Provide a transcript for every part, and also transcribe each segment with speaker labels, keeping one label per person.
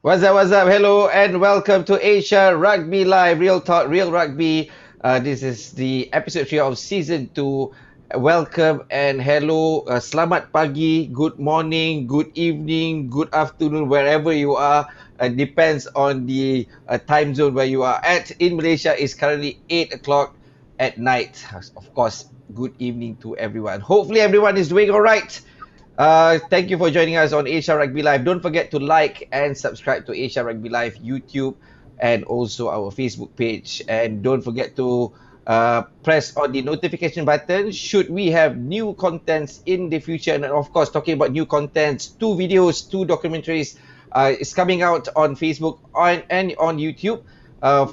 Speaker 1: What's up? Hello and welcome to Asia Rugby Live, Real Talk, Real Rugby. This is the episode 3 of season 2. Welcome and hello. Selamat pagi, good morning, good evening, good afternoon, wherever you are. Depends on the time zone where you are at. In Malaysia, it's currently 8 o'clock at night. Of course, good evening to everyone. Hopefully, everyone is doing all right. Thank you for joining us on Asia Rugby Live. Don't forget to like and subscribe to Asia Rugby Live YouTube and also our Facebook page. And don't forget to press on the notification button should we have new contents in the future. And of course, talking about new contents, 2 documentaries is coming out on Facebook and on YouTube.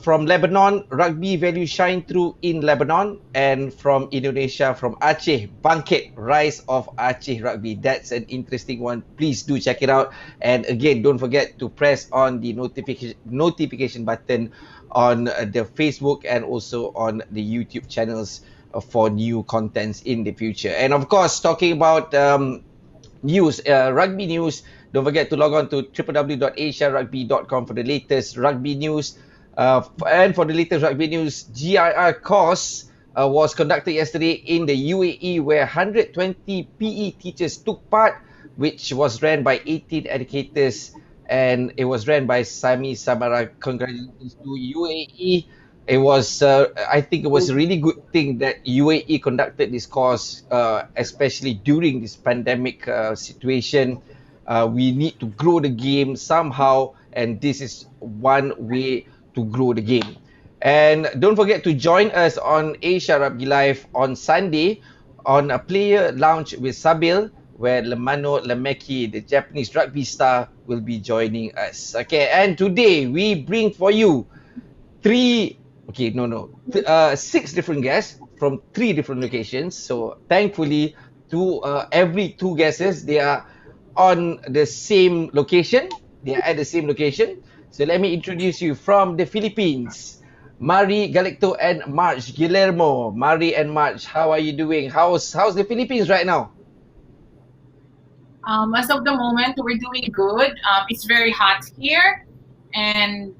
Speaker 1: From Lebanon, rugby value shine through in Lebanon, and from Indonesia, from Aceh, Bangkit, rise of Aceh rugby. That's an interesting one. Please do check it out. And again, don't forget to press on the notification button on the Facebook and also on the YouTube channels for new contents in the future. And of course, talking about news, rugby news, don't forget to log on to www.asiarugby.com for the latest rugby news. And for the latest rugby news, GIR course was conducted yesterday in the UAE, where 120 PE teachers took part, which was ran by 18 educators, and it was ran by Sami Samara. Congratulations to UAE. I think it was a really good thing that UAE conducted this course, especially during this pandemic situation. We need to grow the game somehow, and this is one way to grow the game. And don't forget to join us on Asia Rugby Live on Sunday on a player lounge with Sabil, where Lemano Lemeki, the Japanese rugby star, will be joining us. Okay, and today we bring for you six different guests from 3 different locations. So thankfully, every 2 guests, they are on the same location. They are at the same location. So let me introduce you from the Philippines, Mari Galicto and March Guillermo. Mari and March, how are you doing? How's the Philippines right now?
Speaker 2: As of the moment, we're doing good. It's very hot here, and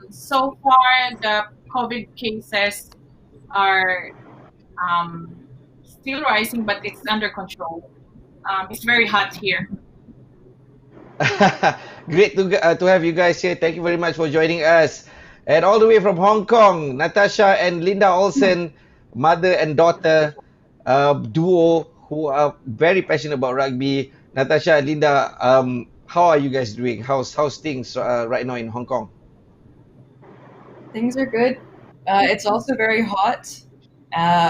Speaker 2: so far the COVID cases are still rising, but it's under control. It's very hot here.
Speaker 1: Great to have you guys here. Thank you very much for joining us. And all the way from Hong Kong, Natasha and Linda Olsen, mother and daughter duo who are very passionate about rugby. Natasha and Linda, how are you guys doing? How's things right now in Hong Kong?
Speaker 3: Things are good. It's also very hot.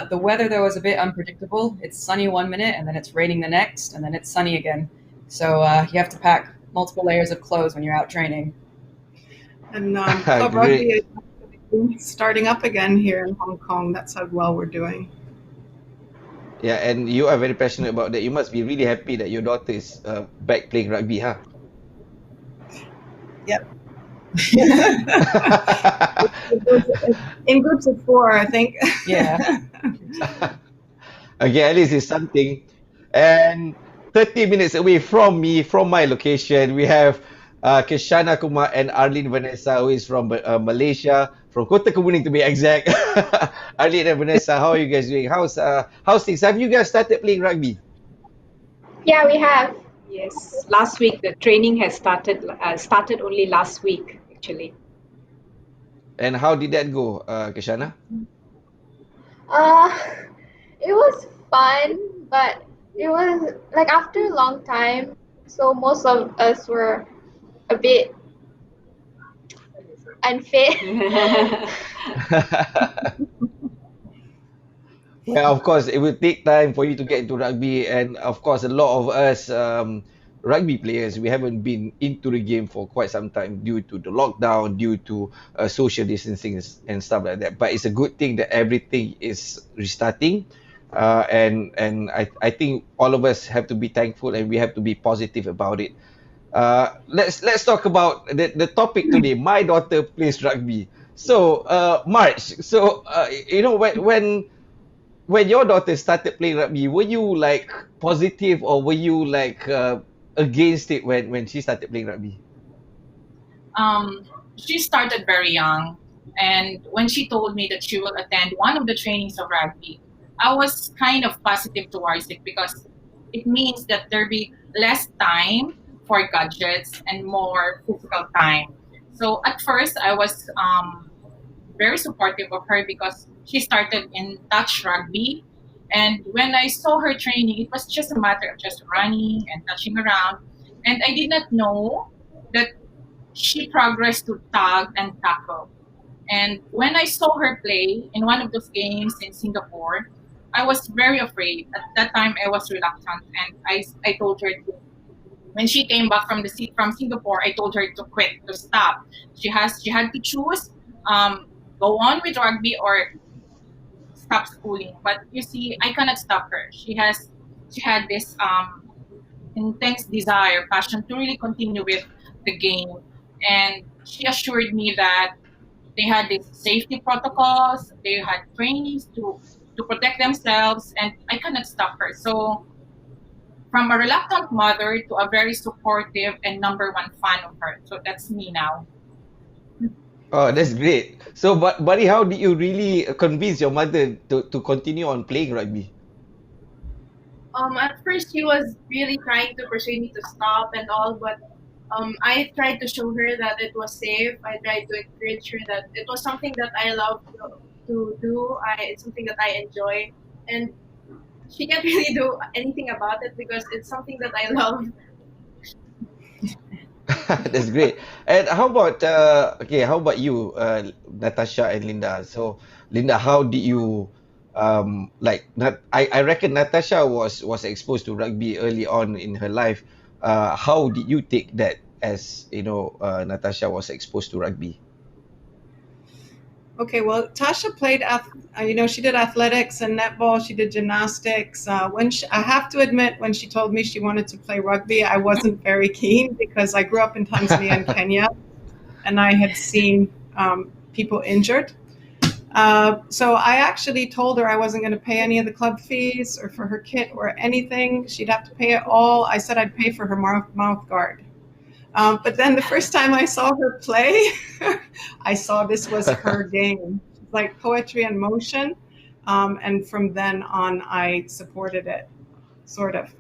Speaker 3: The weather, though, is a bit unpredictable. It's sunny one minute, and then it's raining the next, and then it's sunny again. So you have to pack multiple layers of clothes when you're out training.
Speaker 4: And club rugby is starting up again here in Hong Kong. That's how well we're doing.
Speaker 1: Yeah, and you are very passionate about that. You must be really happy that your daughter is back playing rugby, huh?
Speaker 4: Yep. In groups of 4, I think.
Speaker 3: Yeah.
Speaker 1: Okay, at least it's something. And 30 minutes away from me, from my location, we have Keshana Kumar and Arlene Vanessa, who is from Malaysia, from Kota Kemuning to be exact. Arlene and Vanessa, how are you guys doing? How's things? Have you guys started playing rugby?
Speaker 5: Yeah, we have.
Speaker 6: Yes, last week the training has started only last week actually.
Speaker 1: And how did that go, Keshana?
Speaker 5: It was fun, but it was like after a long time, so most of us were a bit unfit.
Speaker 1: Well, of course, it will take time for you to get into rugby, and of course, a lot of us rugby players, we haven't been into the game for quite some time due to the lockdown, due to social distancing and stuff like that. But it's a good thing that everything is restarting, and I think all of us have to be thankful and we have to be positive about it. Let's talk about the topic today. My daughter plays rugby. So, March. So, when your daughter started playing rugby, were you like positive or were you like against it when she started playing rugby?
Speaker 2: she started very young. And when she told me that she will attend one of the trainings of rugby, I was kind of positive towards it because it means that there'll be less time for gadgets and more physical time. So at first, I was very supportive of her because she started in touch rugby. And when I saw her training, it was just a matter of just running and touching around. And I did not know that she progressed to tag and tackle. And when I saw her play in one of those games in Singapore, I was very afraid. At that time, I was reluctant, and I told her to. When she came back from from Singapore, I told her to quit, to stop. She had to choose, go on with rugby or stop schooling. But you see, I cannot stop her. She had this intense desire, passion to really continue with the game, and she assured me that they had these safety protocols, they had trainings to protect themselves, and I cannot stop her. So from a reluctant mother to a very supportive and number one fan of her. So that's me now.
Speaker 1: Oh, that's great. So, but buddy, how did you really convince your mother to continue on playing rugby?
Speaker 7: At first she was really trying to persuade me to stop and all, but I tried to show her that it was safe. I tried to encourage her that it was something that I love to do. It's something that I enjoy, and she can't really do anything about it because it's something that I love.
Speaker 1: That's great. And how about how about you, Natasha and Linda? So, Linda, how did you I reckon Natasha was exposed to rugby early on in her life. How did you take that as Natasha was exposed to rugby?
Speaker 4: Okay, well, Tasha played, she did athletics and netball. She did gymnastics. I have to admit, when she told me she wanted to play rugby, I wasn't very keen because I grew up in Tanzania and Kenya, and I had seen people injured. So I actually told her I wasn't going to pay any of the club fees or for her kit or anything. She'd have to pay it all. I said I'd pay for her mouth guard. But then the first time I saw her play, I saw this was her game. It's like poetry in motion. And from then on, I supported it, sort of.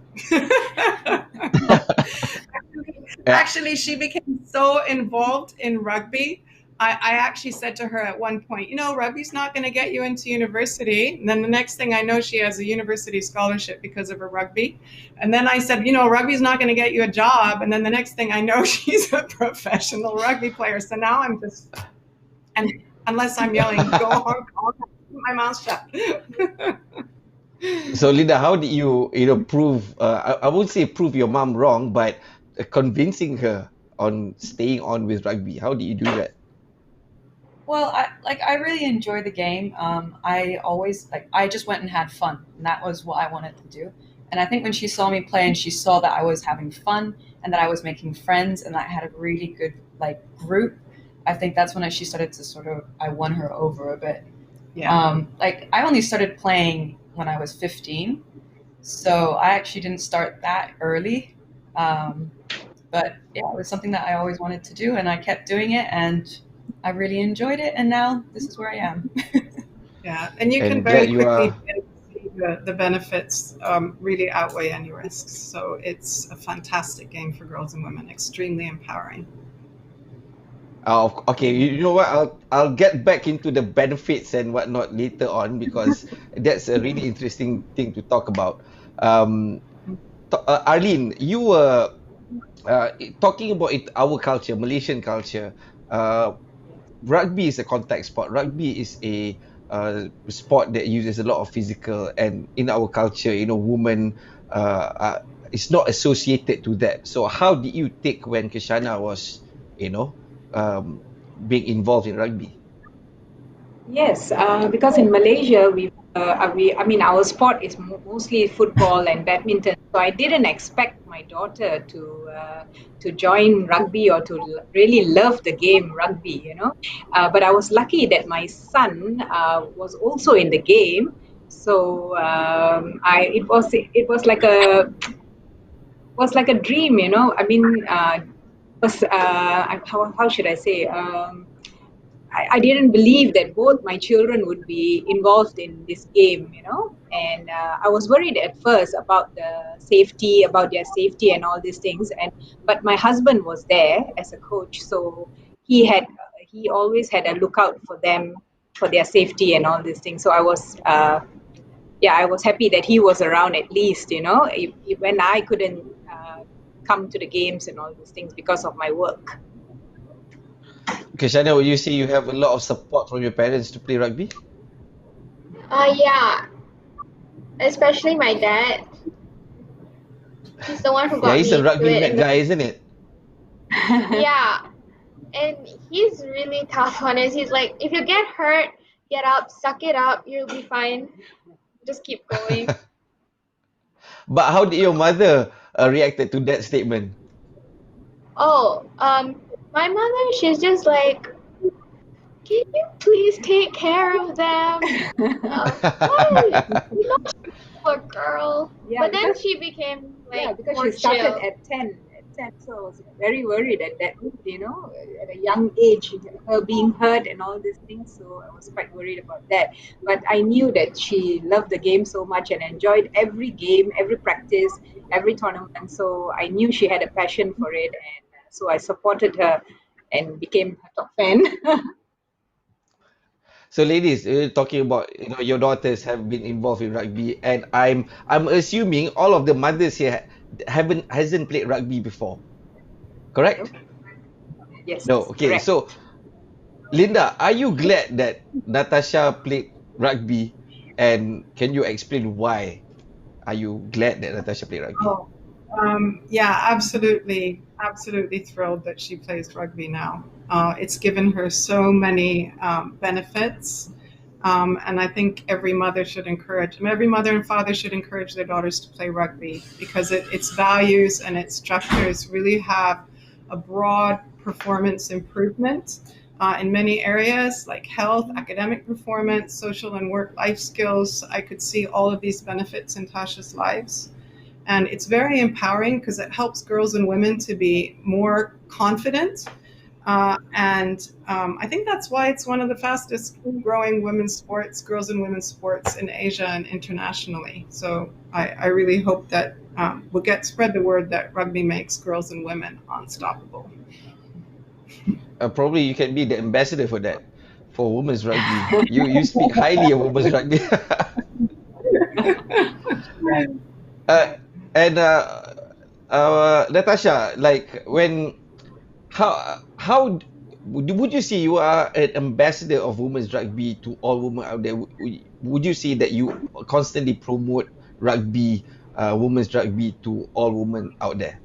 Speaker 4: Actually, she became so involved in rugby. I actually said to her at one point, rugby's not going to get you into university. And then the next thing I know, she has a university scholarship because of her rugby. And then I said, rugby's not going to get you a job. And then the next thing I know, she's a professional rugby player. So now I'm just, and unless I'm yelling, go on, keep my mouth shut.
Speaker 1: So, Linda, how did you prove? I won't say prove your mom wrong, but convincing her on staying on with rugby. How did you do that?
Speaker 3: Well, I really enjoy the game. I just went and had fun, and that was what I wanted to do. And I think when she saw me play and she saw that I was having fun and that I was making friends and that I had a really good group, I think that's when she started to I won her over a bit.
Speaker 4: Yeah.
Speaker 3: I only started playing when I was 15, so I actually didn't start that early. But yeah, it was something that I always wanted to do, and I kept doing it, and I really enjoyed it, and now this is where I am.
Speaker 4: Yeah, and you can
Speaker 1: And
Speaker 4: very
Speaker 1: glad you
Speaker 4: quickly
Speaker 1: are.
Speaker 4: see the benefits really outweigh any risks. So it's a fantastic game for girls and women, extremely empowering.
Speaker 1: Okay, you know what? I'll get back into the benefits and whatnot later on because that's a really interesting thing to talk about. Arlene, you were talking about our culture, Malaysian culture. Rugby is a contact sport. Rugby is a sport that uses a lot of physical, and in our culture, women it's not associated to that. So, how did you take when Kashana was, um, being involved in rugby?
Speaker 6: Yes, because in Malaysia, I mean, our sport is mostly football and badminton. So I didn't expect my daughter to join rugby or to really love the game rugby. But I was lucky that my son was also in the game. So it was like a dream. I mean, was how should I say? I didn't believe that both my children would be involved in this game, and I was worried at first about their safety and all these things. But my husband was there as a coach, so he always had a lookout for them, for their safety and all these things. So I was happy that he was around at least, when I couldn't come to the games and all these things because of my work.
Speaker 1: Kashana, would you say you have a lot of support from your parents to play rugby?
Speaker 5: Yeah, especially my dad. He's the one who
Speaker 1: Yeah,
Speaker 5: got
Speaker 1: he's a
Speaker 5: me into
Speaker 1: rugby
Speaker 5: it.
Speaker 1: mad guy, isn't it?
Speaker 5: Yeah, and he's really tough on it. He's like, if you get hurt, get up, suck it up, you'll be fine. Just keep going.
Speaker 1: But how did your mother reacted to that statement?
Speaker 5: Oh, my mother, she's just like, can you please take care of them? Why? You know, she's a girl.
Speaker 6: Yeah,
Speaker 5: But then
Speaker 6: because
Speaker 5: she became like
Speaker 6: because
Speaker 5: more
Speaker 6: she started
Speaker 5: chill.
Speaker 6: at 10, so I was very worried at that, at a young age, her being hurt and all these things. So I was quite worried about that. But I knew that she loved the game so much and enjoyed every game, every practice, every tournament. So I knew she had a passion for it, and so I supported her and became a top fan.
Speaker 1: So, ladies, talking about your daughters have been involved in rugby, and I'm assuming all of the mothers here hasn't played rugby before, correct?
Speaker 6: Yes,
Speaker 1: No. Okay.
Speaker 6: correct.
Speaker 1: So, Linda, are you glad that Natasha played rugby, and can you explain why are you glad that Natasha played rugby?
Speaker 4: Oh, yeah, absolutely, absolutely thrilled that she plays rugby now. It's given her so many benefits, and I think every mother and father should encourage their daughters to play rugby because its values and its structures really have a broad performance improvement in many areas like health, academic performance, social and work life skills. I could see all of these benefits in Tasha's lives. And it's very empowering because it helps girls and women to be more confident. And I think that's why it's one of the fastest growing women's sports, girls and women's sports in Asia and internationally. So I really hope that we'll spread the word that rugby makes girls and women unstoppable.
Speaker 1: Probably you can be the ambassador for that, for women's rugby. You speak highly of women's rugby. uh, and Natasha, like would you say you are an ambassador of women's rugby to all women out there? Would you say that you constantly promote rugby, women's rugby to all women out there?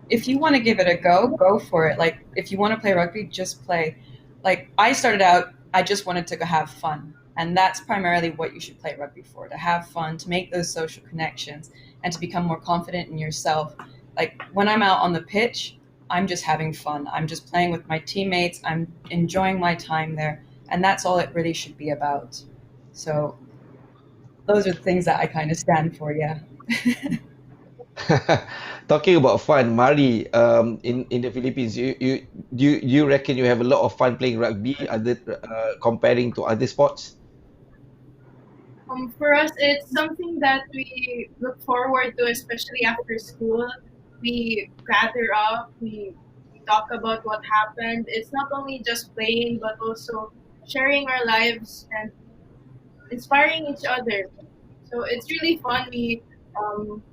Speaker 3: If you want to give it a go for it. Like, if you want to play rugby, just play. Like, I started out, I just wanted to have fun. And that's primarily what you should play rugby for, to have fun, to make those social connections, and to become more confident in yourself. Like, when I'm out on the pitch, I'm just having fun. I'm just playing with my teammates. I'm enjoying my time there. And that's all it really should be about. So those are the things that I kind of stand for, yeah.
Speaker 1: Talking about fun, Mari, in the Philippines, you reckon you have a lot of fun playing rugby, other comparing to other sports?
Speaker 7: For us, it's something that we look forward to, especially after school. We gather up, we talk about what happened. It's not only just playing, but also sharing our lives and inspiring each other. So it's really fun. We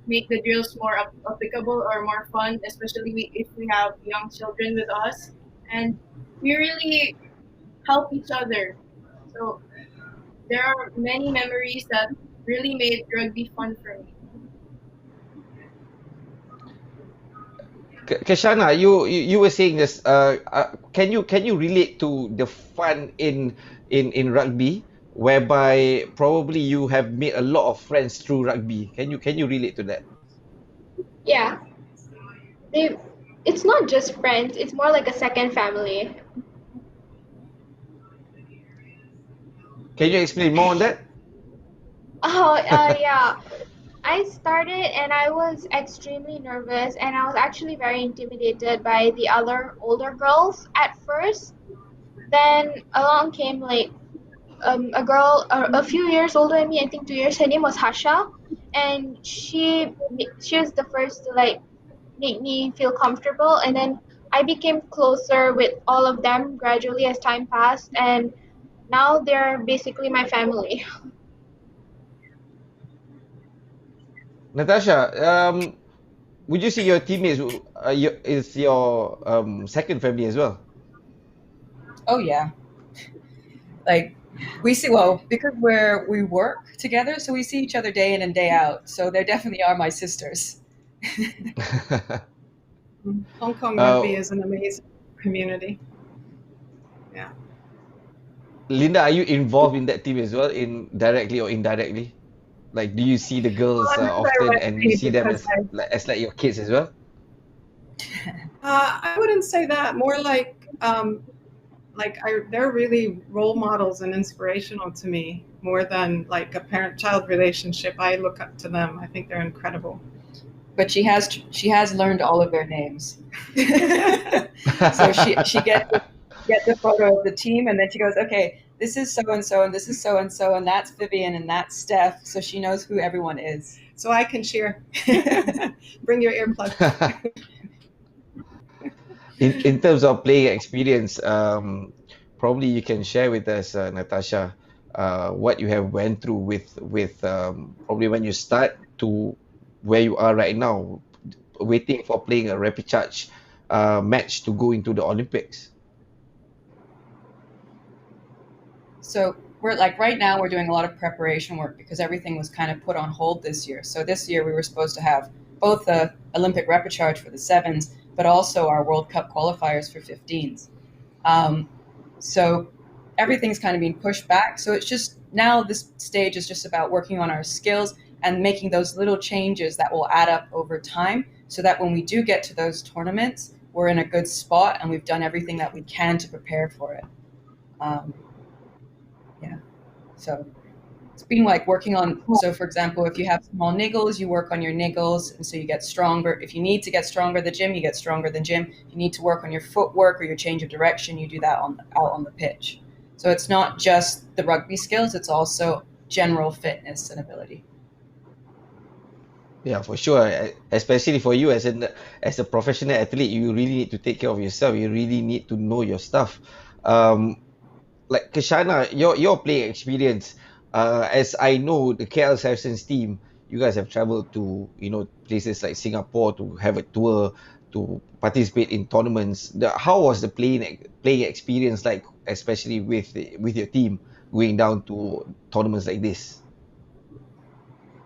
Speaker 7: make the drills more applicable or more fun, especially if we have young children with us. And we really help each other. So there are many memories that really made rugby fun for me.
Speaker 1: Kashana, you were saying this. Can you relate to the fun in rugby, whereby probably you have made a lot of friends through rugby? Can you relate to that?
Speaker 5: Yeah, they. It's not just friends. It's more like a second family.
Speaker 1: Can you explain more on that?
Speaker 5: Oh, yeah. I started and I was extremely nervous and I was actually very intimidated by the other older girls at first. Then along came like a girl a few years older than me, I think 2 years. Her name was Hasha, and she was the first to like make me feel comfortable. And then I became closer with all of them gradually as time passed, and now they're basically my family.
Speaker 1: Natasha, would you say your teammates is your second family as well?
Speaker 3: Oh yeah, like we see because we work together, so we see each other day in and day out. So they definitely are my sisters.
Speaker 4: Hong Kong
Speaker 1: Uh,
Speaker 4: rugby is an amazing community. Yeah.
Speaker 1: Linda, are you involved in that team as well, in directly or indirectly? Like, do you see the girls
Speaker 4: Well, I'm not
Speaker 1: often, and you
Speaker 4: directly
Speaker 1: see them
Speaker 4: because
Speaker 1: as like your kids as well?
Speaker 4: I wouldn't say that. More they're really role models and inspirational to me more than like a parent-child relationship. I look up to them. I think they're incredible.
Speaker 3: But she has learned all of their names. So she gets a photo of the team, and then she goes, okay, this is so and so, and this is so and so, and that's Vivian, and that's Steph. So she knows who everyone is.
Speaker 4: So I can cheer. Bring your earplugs.
Speaker 1: In terms of playing experience, probably you can share with us, Natasha, what you have went through with probably when you start to where you are right now, waiting for playing a rapid charge match to go into the Olympics.
Speaker 3: So we're like right now we're doing a lot of preparation work because everything was kind of put on hold this year. So this year we were supposed to have both the Olympic repechage for the sevens, but also our World Cup qualifiers for 15s. So everything's kind of being pushed back. So it's just now this stage is just about working on our skills and making those little changes that will add up over time so that when we do get to those tournaments, we're in a good spot and we've done everything that we can to prepare for it. Yeah. So it's been like working on, so for example, if you have small niggles, you work on your niggles, and so you get stronger. If you need to get stronger at the gym, you get stronger at the gym. If you need to work on your footwork or your change of direction, you do that out on the pitch. So it's not just the rugby skills, it's also general fitness and ability.
Speaker 1: Yeah, for sure. Especially for you as a professional athlete, you really need to take care of yourself. You really need to know your stuff. Like Kashana, your playing experience, as I know the KL Saracens team, you guys have traveled to places like Singapore to have a tour, to participate in tournaments. How was the playing experience like, especially with your team going down to tournaments like this?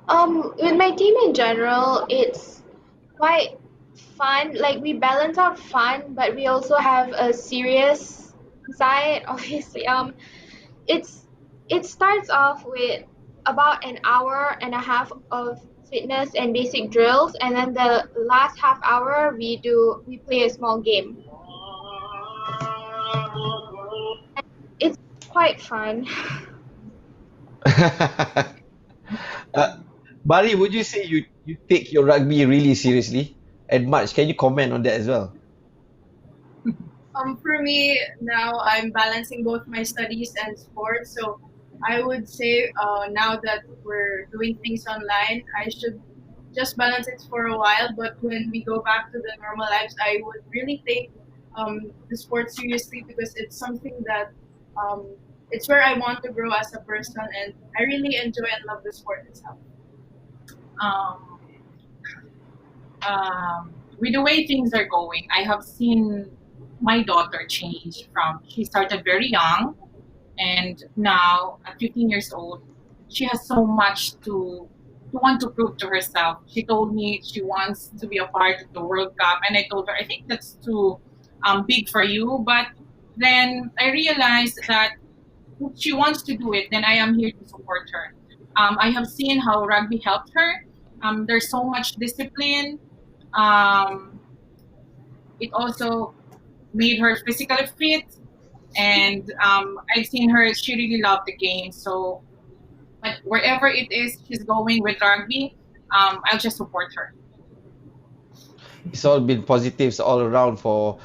Speaker 5: With my team in general, it's quite fun. Like we balance out fun, but we also have a serious side. Obviously, it starts off with about an hour and a half of fitness and basic drills, and then the last half hour we play a small game. It's quite fun.
Speaker 1: uh, Bari, would you say you take your rugby really seriously? And much, can you comment on that as well?
Speaker 7: For me now, I'm balancing both my studies and sports. So I would say now that we're doing things online, I should just balance it for a while. But when we go back to the normal lives, I would really take the sport seriously because it's something that um, it's where I want to grow as a person, and I really enjoy and love the sport itself. Um, with the way things are going, I have seen my daughter change from she started very young, and now at 15 years old, she has so much to want to prove to herself. She told me she wants to be a part of the World Cup, and I told her I think that's too big for you. But then I realized that if she wants to do it, then I am here to support her. I have seen how rugby helped her. There's so much discipline. Um, it also made her physically fit, and I've seen her. She really loved the game. So, but wherever it is she's going with rugby,
Speaker 2: I'll just support her.
Speaker 1: It's all been positives all around for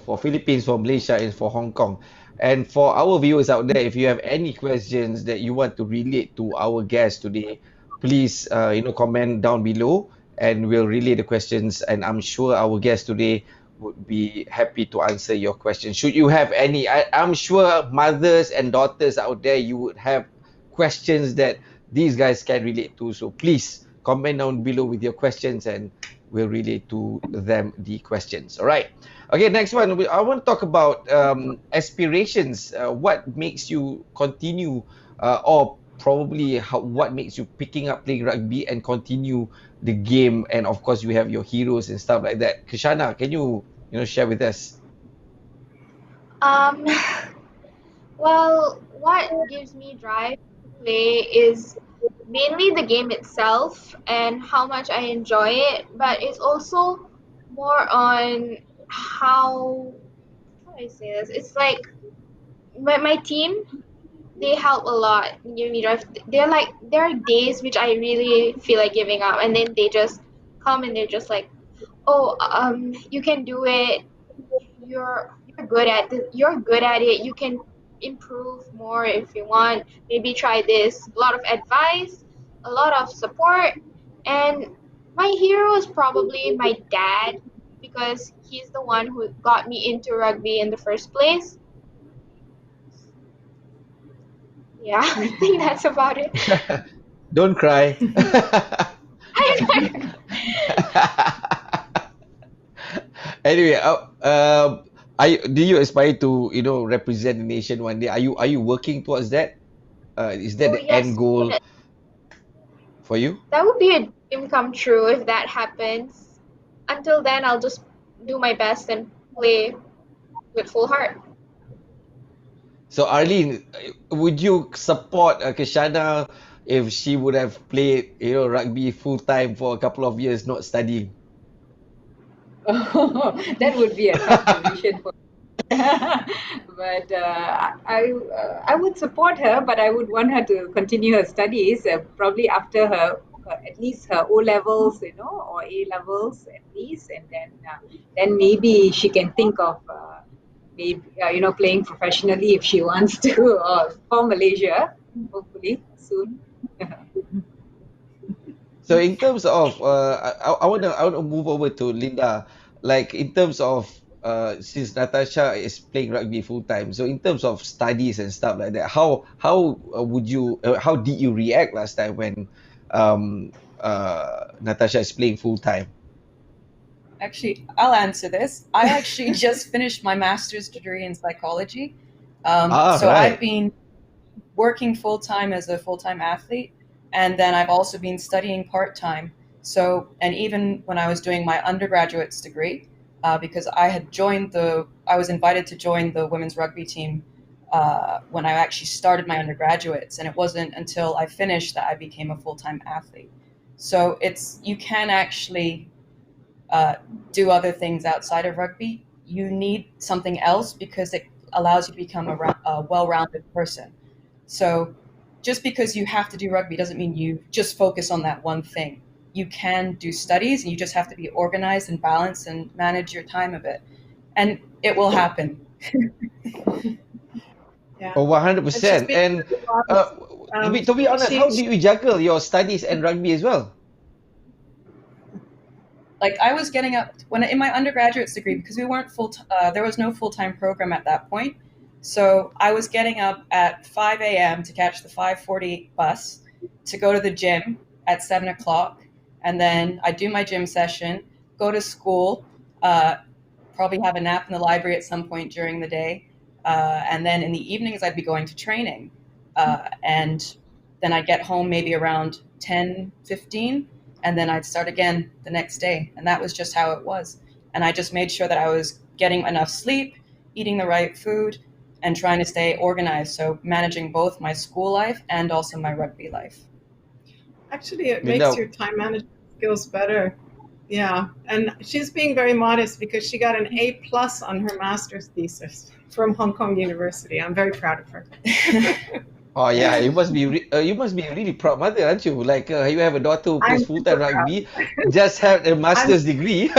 Speaker 1: for Philippines, for Malaysia, and for Hong Kong. And for our viewers out there, if you have any questions that you want to relate to our guest today, please comment down below, and we'll relay the questions. And I'm sure our guest today would be happy to answer your questions. Should you have any, I'm sure mothers and daughters out there, you would have questions that these guys can relate to. So please comment down below with your questions, and we'll relay to them the questions. All right. Okay, next one. I want to talk about aspirations. What makes you continue, or probably what makes you picking up playing rugby and continue the game? And of course, you have your heroes and stuff like that. Kishana, can you share with us?
Speaker 5: Um, well, what gives me drive to play is mainly the game itself and how much I enjoy it, but it's also more on how do I say this? It's like my team, they help a lot in giving me drive. There are days which I really feel like giving up, and then they just come and they're just like, oh, you can do it. You're good at it. You can improve more if you want. Maybe try this. A lot of advice, a lot of support, and my hero is probably my dad because he's the one who got me into rugby in the first place. Yeah, I think that's about it.
Speaker 1: Don't cry. Anyway, do you aspire to represent the nation one day? Are you working towards that? Is that
Speaker 5: Oh
Speaker 1: the end
Speaker 5: yes,
Speaker 1: goal for you?
Speaker 5: that would be a dream come true if that happens. Until then, I'll just do my best and play with full heart.
Speaker 1: So Arlene, would you support Kishana if she would have played rugby full time for a couple of years, not studying?
Speaker 6: That would be a tough decision for but I would support her, but I would want her to continue her studies, probably after her at least her O levels, or A levels at least, and then maybe she can think of maybe playing professionally if she wants to, for Malaysia, hopefully soon.
Speaker 1: So in terms of, I wanna move over to Linda. Like in terms of, since Natasha is playing rugby full time, so in terms of studies and stuff like that, how did you react last time when Natasha is playing full time?
Speaker 3: Actually, I'll answer this. I actually just finished my master's degree in psychology. So I've
Speaker 1: Right.
Speaker 3: been working full time as a full time athlete, and then I've also been studying part time. So, and even when I was doing my undergraduate's degree, because I was invited to join the women's rugby team when I actually started my undergraduates, and it wasn't until I finished that I became a full time athlete. So you can actually do other things outside of rugby. You need something else because it allows you to become a well-rounded person. So just because you have to do rugby doesn't mean you just focus on that one thing. You can do studies, and you just have to be organized and balanced and manage your time a bit. And it will happen.
Speaker 4: Yeah.
Speaker 1: Oh,
Speaker 4: It's just
Speaker 1: 100%. And to be honest, how do you juggle your studies and rugby as well?
Speaker 3: Like I was getting up when in my undergraduate's degree because we weren't there was no full-time program at that point. So I was getting up at 5 a.m. to catch the 5:40 bus to go to the gym at 7 o'clock. And then I do my gym session, go to school, probably have a nap in the library at some point during the day. And then in the evenings, I'd be going to training. And then I'd get home maybe around 10:15, and then I'd start again the next day. And that was just how it was. And I just made sure that I was getting enough sleep, eating the right food, and trying to stay organized. So managing both my school life and also my rugby life.
Speaker 4: Actually, it
Speaker 1: You
Speaker 4: makes
Speaker 1: know,
Speaker 4: your time management skills better. Yeah, and she's being very modest because she got an A+ on her master's thesis from Hong Kong University. I'm very proud of her.
Speaker 1: Oh yeah, you must be a really proud mother, aren't you? Like you have a daughter who
Speaker 4: I'm
Speaker 1: plays
Speaker 4: super
Speaker 1: full-time
Speaker 4: proud.
Speaker 1: rugby, just had a
Speaker 4: I'm
Speaker 1: master's degree.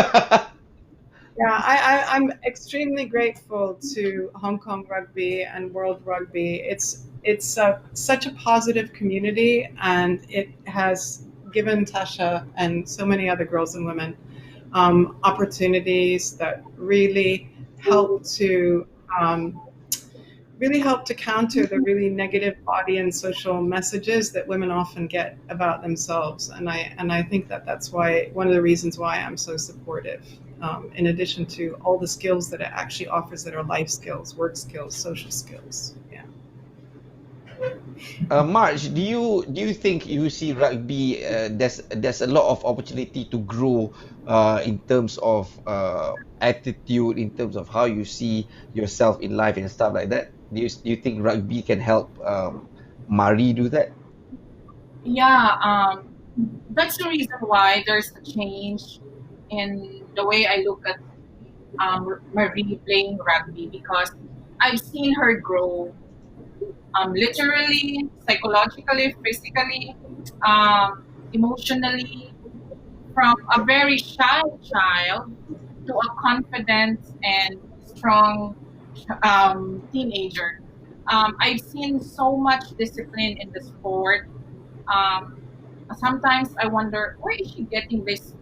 Speaker 4: Yeah, I'm extremely grateful to Hong Kong Rugby and World Rugby. It's such a positive community, and it has given Tasha and so many other girls and women opportunities that help to um, really help to counter the really negative body and social messages that women often get about themselves. And I think that that's why one of the reasons why I'm so supportive. In addition to all the skills that it actually offers that are life skills, work skills, social skills. Yeah.
Speaker 1: Marge, do you think you see rugby? There's a lot of opportunity to grow in terms of attitude, in terms of how you see yourself in life and stuff like that. Do you think rugby can help Mari do that?
Speaker 2: Yeah, that's the reason why there's a change in the way I look at Marie playing rugby, because I've seen her grow, literally, psychologically, physically, emotionally, from a very shy child to a confident and strong teenager. I've seen so much discipline in the sport. Um, Sometimes I wonder, where is she getting this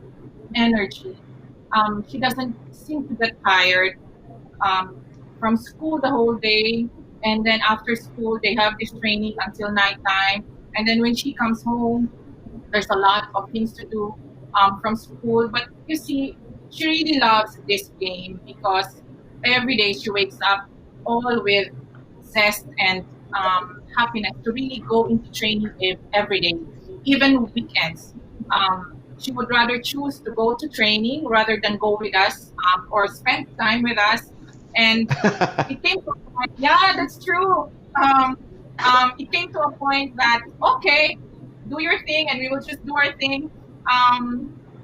Speaker 2: energy? She doesn't seem to get tired um, from school the whole day, and then after school they have this training until nighttime, and then when she comes home there's a lot of things to do from school. But you see, she really loves this game because every day she wakes up all with zest and happiness to really go into training every day, even weekends. She would rather choose to go to training rather than go with us or spend time with us. And it came to a point, yeah, that's true. It came to a point that, okay, do your thing and we will just do our thing.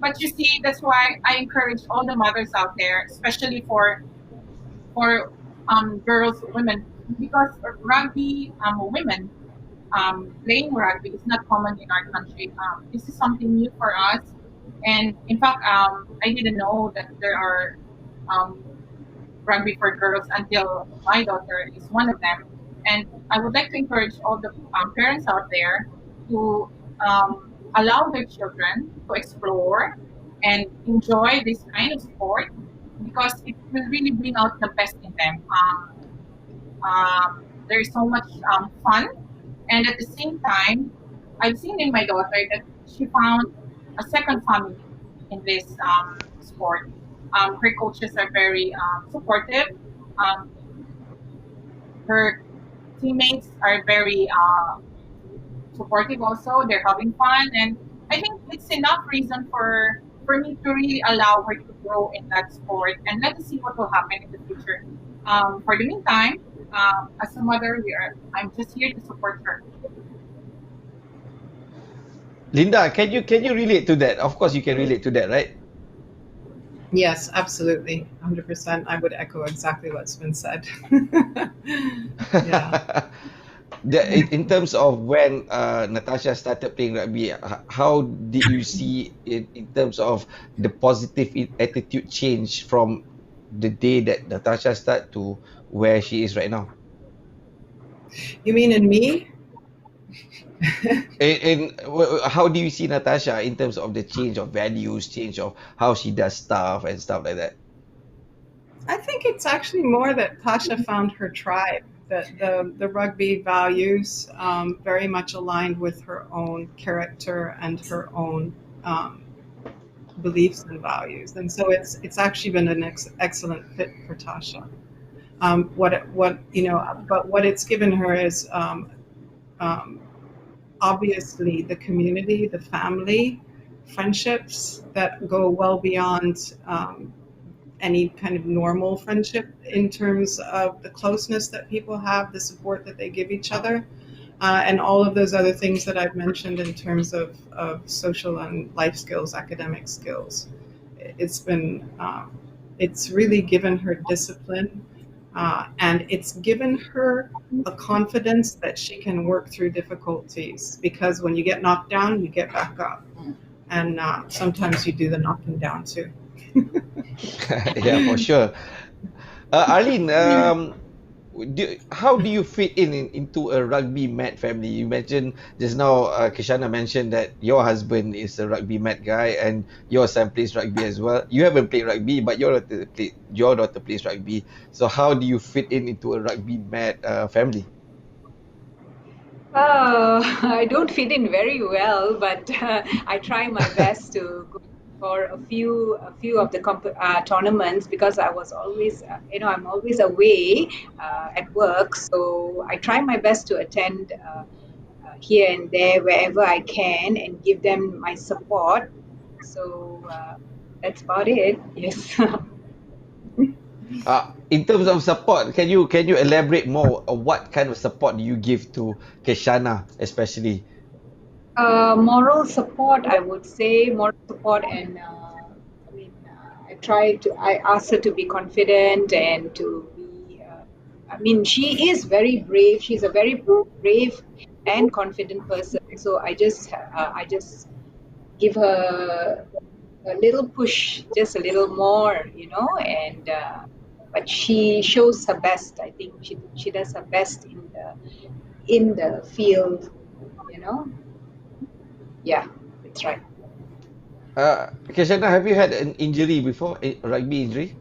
Speaker 2: But you see, that's why I encourage all the mothers out there, especially for girls, women, because rugby, women playing rugby is not common in our country. This is something new for us, and in fact, I didn't know that there are um, rugby for girls until my daughter is one of them. And I would like to encourage all the parents out there to allow their children to explore and enjoy this kind of sport because it will really bring out the best in them. There is so much fun, and at the same time, I've seen in my daughter that she found a second family in this sport. Her coaches are very supportive. Um, her teammates are very supportive also. They're having fun, and I think it's enough reason for me to really allow her to grow in that sport, and let us see what will happen in the future. For the meantime, as a mother, I'm just here to support her.
Speaker 1: Linda, can you relate to that? Of course, you can relate to that, right?
Speaker 4: Yes, absolutely. 100%. I would echo exactly what's been said. Yeah.
Speaker 1: In terms of when Natasha started playing rugby, how did you see it in terms of the positive attitude change from the day that Natasha started to where she is right now?
Speaker 4: You mean in me?
Speaker 1: How do you see Natasha in terms of the change of values, change of how she does stuff and stuff like that?
Speaker 4: I think it's actually more that Tasha found her tribe, that the rugby values very much aligned with her own character and her own um, beliefs and values. And so it's actually been an excellent fit for Tasha. But what it's given her is um, obviously the community, the family, friendships that go well beyond any kind of normal friendship in terms of the closeness that people have, the support that they give each other, and all of those other things that I've mentioned in terms of social and life skills, academic skills. It's been, it's really given her discipline And it's given her a confidence that she can work through difficulties, because when you get knocked down, you get back up. And sometimes you do the knocking down too.
Speaker 1: Yeah, for sure. Arlene, how do you fit into a rugby mat family? You mentioned just now, Kishana mentioned that your husband is a rugby mat guy and your son plays rugby as well. You haven't played rugby, but your daughter plays rugby. So how do you fit into a rugby mat family?
Speaker 6: I don't fit in very well, but I try my best to go for a few of the tournaments, because I was always I'm always away at work, so I try my best to attend here and there wherever I can and give them my support. So that's about it. Yes.
Speaker 1: In terms of support, can you elaborate more? What kind of support do you give to Kishana, especially?
Speaker 6: Moral support, I would say, moral support, and I ask her to be confident and to be. She is very brave. She's a very brave and confident person. So I just give her a little push, just a little more, and. But she shows her best. I think she does her best in the field, you know. Yeah, that's right.
Speaker 1: Kishana, have you had an injury before, a rugby injury?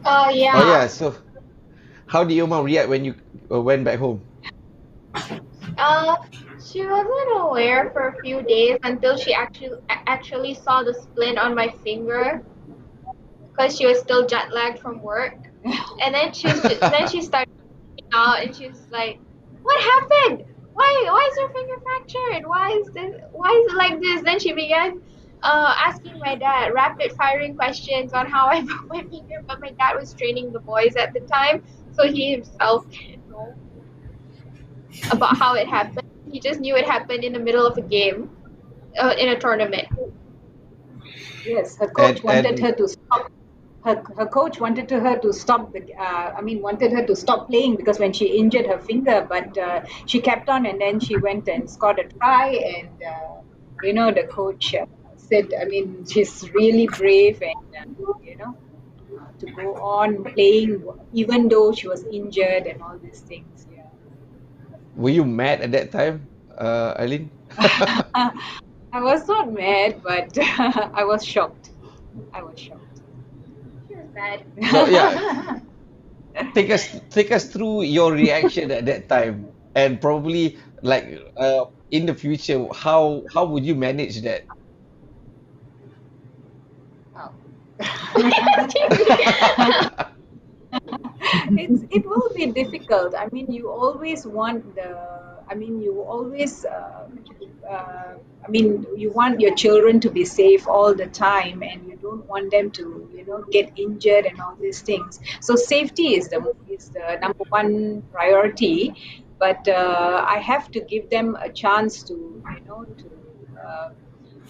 Speaker 1: Oh
Speaker 5: Yeah.
Speaker 1: yeah, so how did your mom react when you went back home?
Speaker 5: Uh, she wasn't aware for a few days until she actually saw the splint on my finger because she was still jet lagged from work. And then she started out and she was like, "What happened? Why is your finger fractured? Why is it like this?" Then she began asking my dad rapid firing questions on how I broke my finger, but my dad was training the boys at the time, so he himself didn't know about how it happened. He just knew it happened in the middle of a game, in a tournament.
Speaker 6: Yes, her
Speaker 1: And
Speaker 6: coach wanted
Speaker 1: and
Speaker 6: her to stop. Her coach wanted her to stop wanted her to stop playing because when she injured her finger, but she kept on, and then she went and scored a try, and the coach said, she's really brave, and to go on playing even though she was injured and all these things. Yeah.
Speaker 1: were you mad at that time, Eileen?
Speaker 6: I was not mad, but I was shocked. I was shocked.
Speaker 5: She was bad.
Speaker 1: So yeah, take us through your reaction at that time, and probably like in the future, how would you manage that?
Speaker 6: Wow. It will be difficult. You always want you always you want your children to be safe all the time, and you don't want them to get injured and all these things. So safety is the number one priority. But I have to give them a chance uh,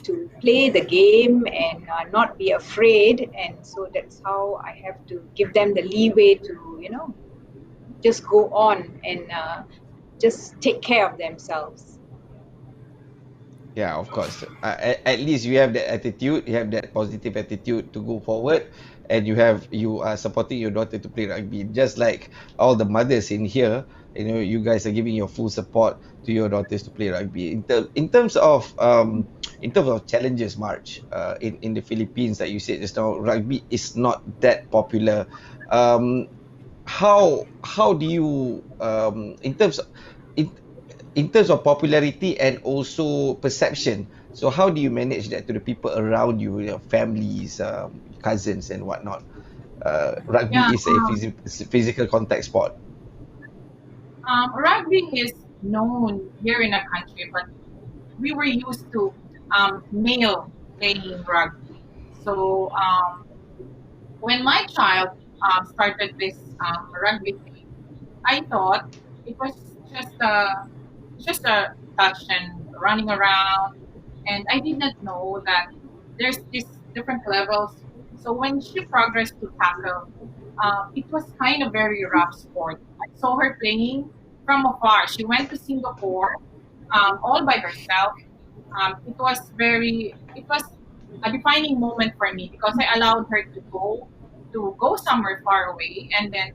Speaker 6: to play the game and not be afraid. And so that's how I have to give them the leeway to just go on and just take care of themselves.
Speaker 1: Yeah, of course. At least you have that attitude, you have that positive attitude to go forward, and you are supporting your daughter to play rugby. Just like all the mothers in here, you guys are giving your full support to your daughters to play rugby. In terms of challenges, March, in the Philippines, like you said just now, rugby is not that popular. Um, how do you in in terms of popularity and also perception, so how do you manage that to the people around you, your families, cousins and whatnot? Rugby
Speaker 2: Yeah,
Speaker 1: is a physical contact sport.
Speaker 2: rugby is known here in the country, but we were used to male playing rugby. So when my child started this rugby thing, I thought it was just a just a touch and running around, and I did not know that there's these different levels. So when she progressed to tackle, it was kind of very rough sport. I saw her playing from afar. She went to Singapore all by herself. It was a defining moment for me because I allowed her to go somewhere far away. And then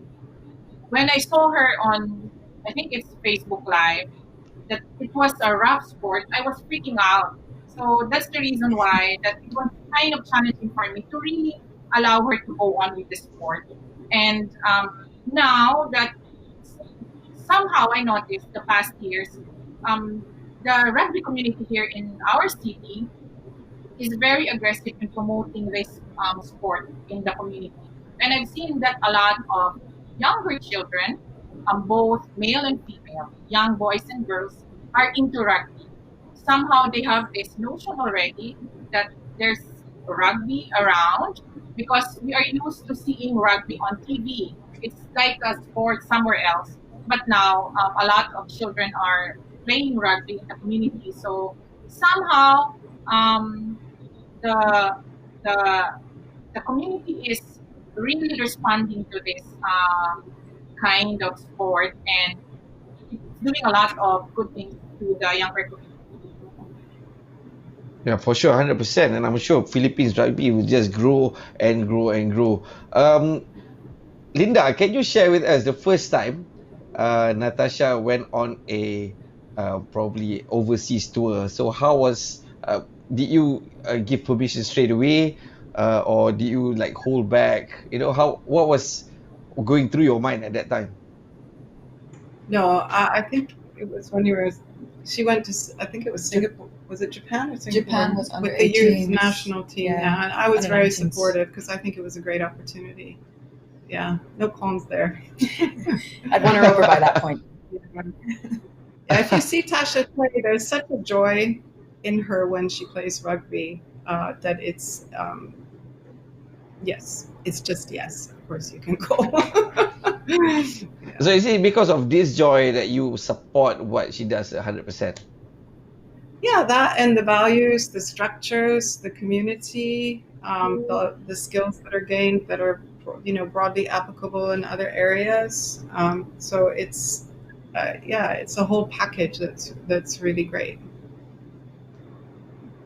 Speaker 2: when I saw her on, I think it's Facebook Live, that it was a rough sport, I was freaking out. So that's the reason why that it was kind of challenging for me to really allow her to go on with the sport. And now that somehow I noticed the past years, the rugby community here in our city is very aggressive in promoting this sport in the community. And I've seen that a lot of younger children, both male and female, young boys and girls, are into rugby. Somehow they have this notion already that there's rugby around because we are used to seeing rugby on TV. It's like a sport somewhere else. But now a lot of children are playing rugby in the community. So somehow um, the the the community is really responding to this kind of sport and it's doing a lot of good things to the younger community.
Speaker 1: Yeah, for sure, 100%. And I'm sure Philippines rugby will just grow and grow and grow. Linda, can you share with us the first time Natasha went on a probably overseas tour? So how was did you give permission straight away, or did you like hold back? You know, how what was going through your mind at that time?
Speaker 4: No, I think it was when you were. She went to. I think it was Singapore. Was it Japan or Singapore?
Speaker 3: Japan was under
Speaker 4: with the youth
Speaker 3: 18s.
Speaker 4: national team.
Speaker 3: Yeah,
Speaker 4: Yeah, and I was
Speaker 3: under
Speaker 4: very
Speaker 3: 19s.
Speaker 4: supportive because I think it was a great opportunity. Yeah, no qualms there.
Speaker 3: I'd won her over by that point.
Speaker 4: Yeah, if you see Tasha play, there's such a joy in her when she plays rugby that it's yes, it's just yes. Of course, you can go.
Speaker 1: So is it because of this joy that you support what she does 100%?
Speaker 4: Yeah, that and the values, the structures, the community, the skills that are gained that are broadly applicable in other areas. So it's yeah, it's a whole package that's really great.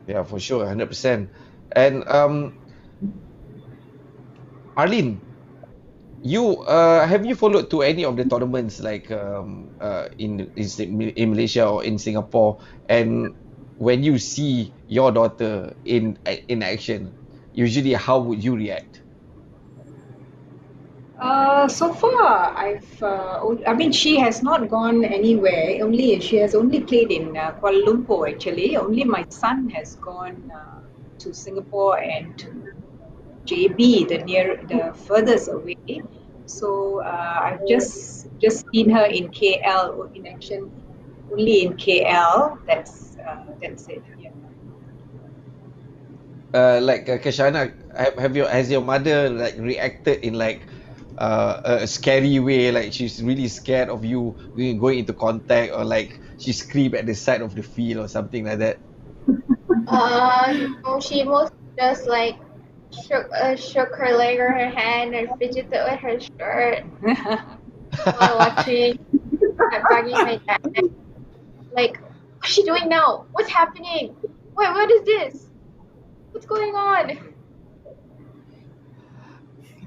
Speaker 1: Yeah, for sure, 100%. And Arlene, you have you followed to any of the tournaments like in Malaysia or in Singapore? And when you see your daughter in action, usually how would you react?
Speaker 6: So far, I mean, she has not gone anywhere. She has only played in Kuala Lumpur. Actually, only my son has gone to Singapore and to JB, the furthest away. So I've just seen her in KL in action, only in KL. That's it. Yeah.
Speaker 1: Like Kashana, has your mother like reacted in like a scary way, like she's really scared of you going into contact, or like she screamed at the side of the field or something like that?
Speaker 5: No, she mostly just like shook her leg or her hand and fidgeted with her shirt while watching and bugging my dad. Like, what's she doing now? What's happening? What is this? What's going on?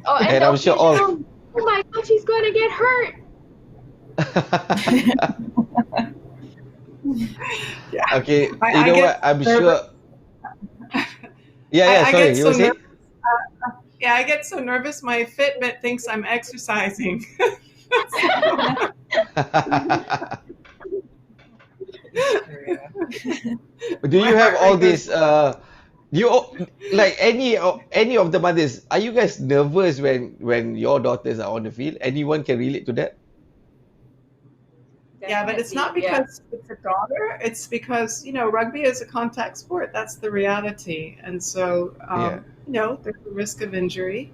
Speaker 5: Oh, and
Speaker 1: And I'm sure all
Speaker 5: oh my god, she's gonna get hurt.
Speaker 4: Yeah.
Speaker 1: okay,
Speaker 4: I
Speaker 1: you know
Speaker 4: get
Speaker 1: what? I'm
Speaker 4: nervous.
Speaker 1: sure. Yeah,
Speaker 4: I
Speaker 1: sorry,
Speaker 4: get
Speaker 1: you
Speaker 4: so
Speaker 1: were saying?
Speaker 4: yeah, I get so nervous. My Fitbit thinks I'm exercising.
Speaker 1: Do
Speaker 4: My
Speaker 1: you have
Speaker 4: heart
Speaker 1: all
Speaker 4: rate goes.
Speaker 1: this you like any of the mothers, are you guys nervous when your daughters are on the field? Anyone can relate to that?
Speaker 4: Yeah, but it's not
Speaker 6: Definitely, yeah.
Speaker 4: because it's a daughter. It's because rugby is a contact sport. That's the reality, and so
Speaker 1: Yeah.
Speaker 4: there's a risk of injury,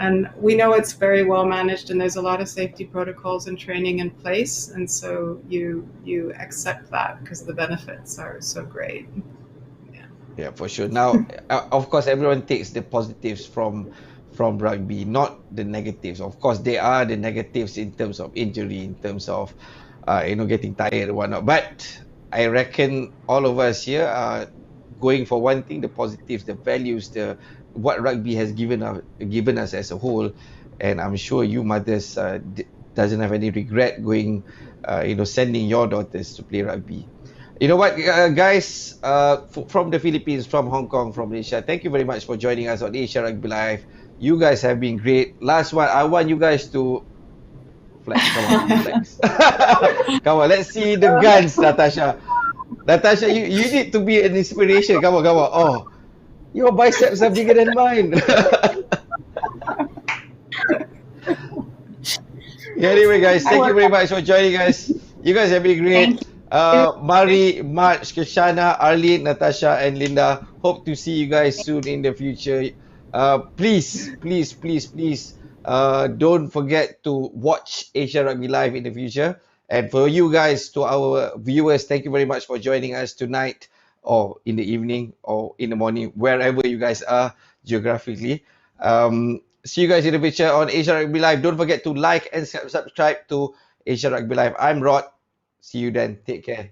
Speaker 4: and we know it's very well managed, and there's a lot of safety protocols and training in place, and so you accept that because the benefits are so great.
Speaker 1: Yeah, for sure. Now, of course, everyone takes the positives from rugby, not the negatives. Of course, there are the negatives in terms of injury, in terms of getting tired and whatnot. But I reckon all of us here are going for one thing: the positives, the values, the what rugby has given us as a whole. And I'm sure you mothers doesn't have any regret going, sending your daughters to play rugby. You know what, guys, from the Philippines, from Hong Kong, from Malaysia, thank you very much for joining us on Asia Rugby Live. You guys have been great. Last one, I want you guys to flex. Come on, flex. Come on, let's see the guns, Natasha. Natasha, you need to be an inspiration. Come on, come on. Oh, your biceps are bigger than mine. Anyway, guys, thank you very much for joining us. You guys have been great. Mari, March, Kashana, Arlene, Natasha, and Linda. Hope to see you guys soon in the future. Please, please, please, please, don't forget to watch Asia Rugby Live in the future. And for you guys, to our viewers, thank you very much for joining us tonight, or in the evening, or in the morning, wherever you guys are geographically. See you guys in the future on Asia Rugby Live. Don't forget to like and subscribe to Asia Rugby Live. I'm Rod. See you then. Take care.